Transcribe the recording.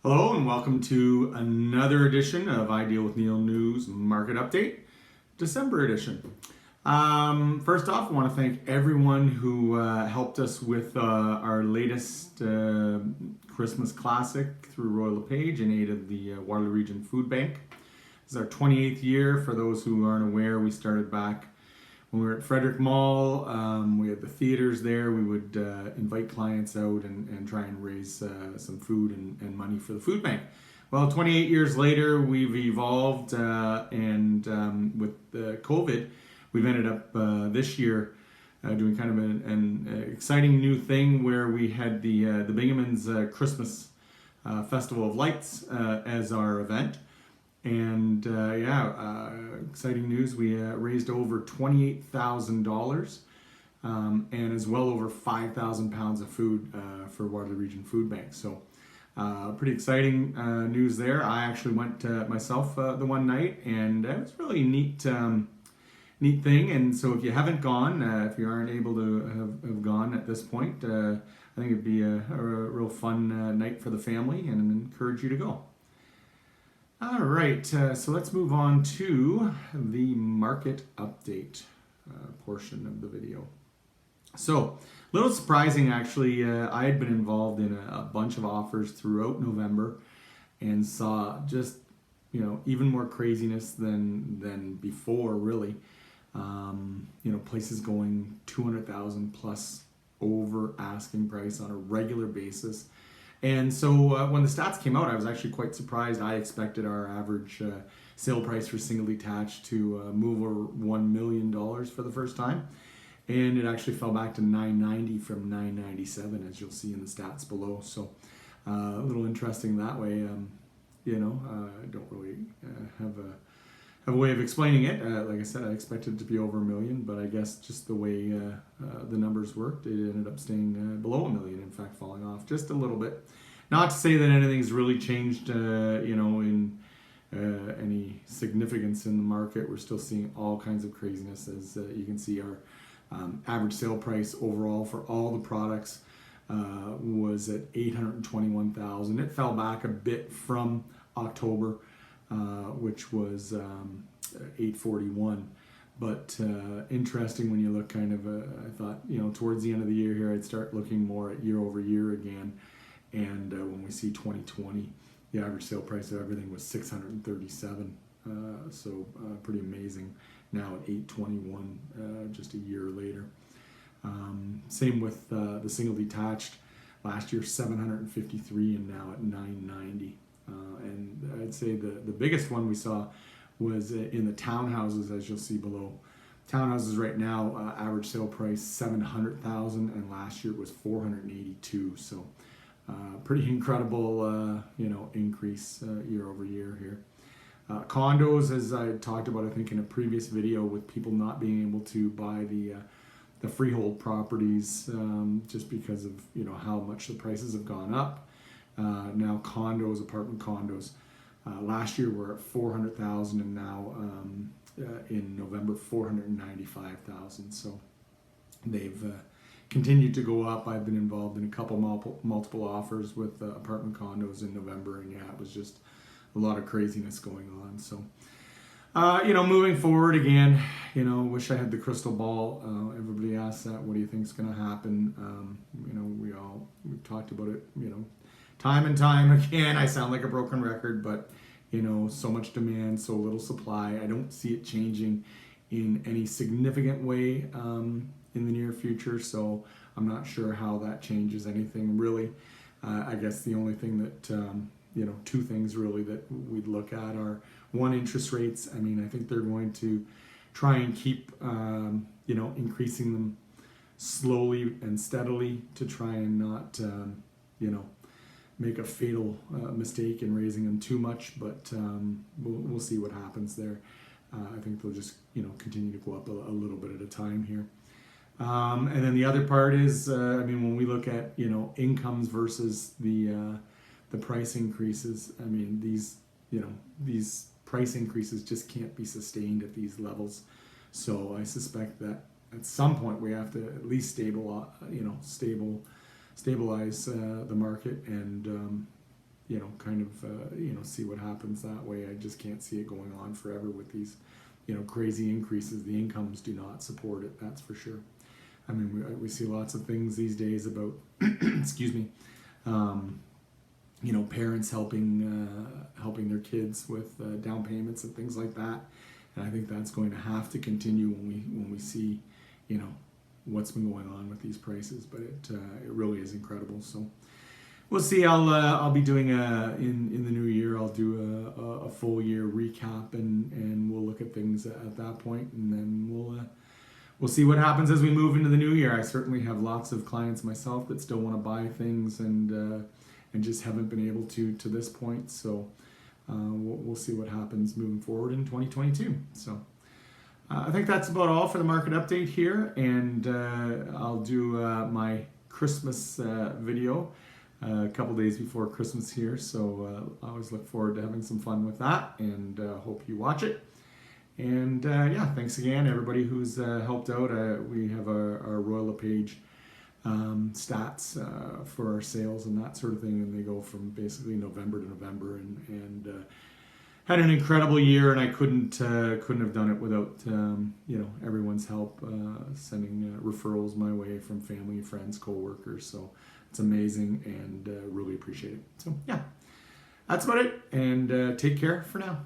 Hello and welcome to another edition of Ideal with Neil News Market Update, December edition. First off, I want to thank everyone who helped us with our latest Christmas classic through Royal LePage in aid of the Waterloo Region Food Bank. This is our 28th year. For those who aren't aware, we started back when we were at Frederick Mall. We had the theaters there. We would invite clients out and try and raise some food and money for the food bank. Well, 28 years later, we've evolved, and with COVID, we've ended up this year doing kind of an exciting new thing where we had the Bingaman's Christmas Festival of Lights as our event. And exciting news, we raised over $28,000 and as well over 5,000 pounds of food for Waterloo Region Food Bank. So pretty exciting news there. I actually went myself the one night, and it was really neat thing. And so if you haven't gone, if you aren't able to have gone at this point, I think it'd be a real fun night for the family, and I encourage you to go. All right, so let's move on to the market update portion of the video. So, a little surprising actually, I had been involved in a bunch of offers throughout November and saw just, even more craziness than before, really. Places going 200,000 plus over asking price on a regular basis. And so when the stats came out, I was actually quite surprised. I expected our average sale price for single detached to move over $1 million for the first time. And it actually fell back to $990 from $997, as you'll see in the stats below. So a little interesting that way. I don't really have a way of explaining it. Like I said, I expected it to be over $1 million, but I guess just the way the numbers worked, it ended up staying below $1 million, in fact, falling off just a little bit. Not to say that anything's really changed, in any significance in the market. We're still seeing all kinds of craziness. As you can see, our average sale price overall for all the products was at $821,000. It fell back a bit from October, which was $841. But interesting when you look kind of, I thought, towards the end of the year here, I'd start looking more at year over year again. And when we see 2020, the average sale price of everything was $637. So pretty amazing. Now at $821, just a year later. Same with the single detached. Last year, $753, and now at $990. And I'd say the biggest one we saw was in the townhouses, as you'll see below. Townhouses right now, average sale price $700,000, and last year it was $482. So pretty incredible, increase year over year here. Condos, as I talked about, I think in a previous video, with people not being able to buy the freehold properties just because of how much the prices have gone up. Now condos, apartment condos, last year were at $400,000, and now in November $495,000. So they've continued to go up. I've been involved in a couple multiple offers with apartment condos in November, and it was just a lot of craziness going on. So moving forward again, wish I had the crystal ball. Everybody asks that. What do you think is going to happen? We've talked about it, time and time again. I sound like a broken record, but so much demand, so little supply. I don't see it changing in any significant way in the near future. So I'm not sure how that changes anything really. I guess the only thing that two things really that we'd look at are, one, interest rates. I mean, I think they're going to try and keep increasing them slowly and steadily to try and not make a fatal mistake in raising them too much, but we'll see what happens there. I think they'll just continue to go up a little bit at a time here. And then the other part is, when we look at incomes versus the price increases, these price increases just can't be sustained at these levels. So I suspect that at some point we have to at least stabilize the market and kind of see what happens that way. I just can't see it going on forever with these, crazy increases. The incomes do not support it, that's for sure. I mean, we see lots of things these days about, excuse me, parents helping their kids with down payments and things like that. And I think that's going to have to continue when we see, what's been going on with these prices. But it really is incredible. So we'll see. I'll be doing in the new year. I'll do a full year recap, and we'll look at things at that point, and then we'll see what happens as we move into the new year. I certainly have lots of clients myself that still want to buy things and just haven't been able to this point. So we'll see what happens moving forward in 2022. So I think that's about all for the market update here, and I'll do my Christmas video a couple days before Christmas here. So I always look forward to having some fun with that, and hope you watch it. And thanks again, everybody who's helped out. We have our Royal LePage stats for our sales and that sort of thing, and they go from basically November to November, and had an incredible year, and I couldn't have done it without everyone's help, sending referrals my way from family, friends, co-workers. So it's amazing, and really appreciate it. So yeah, that's about it, and take care for now.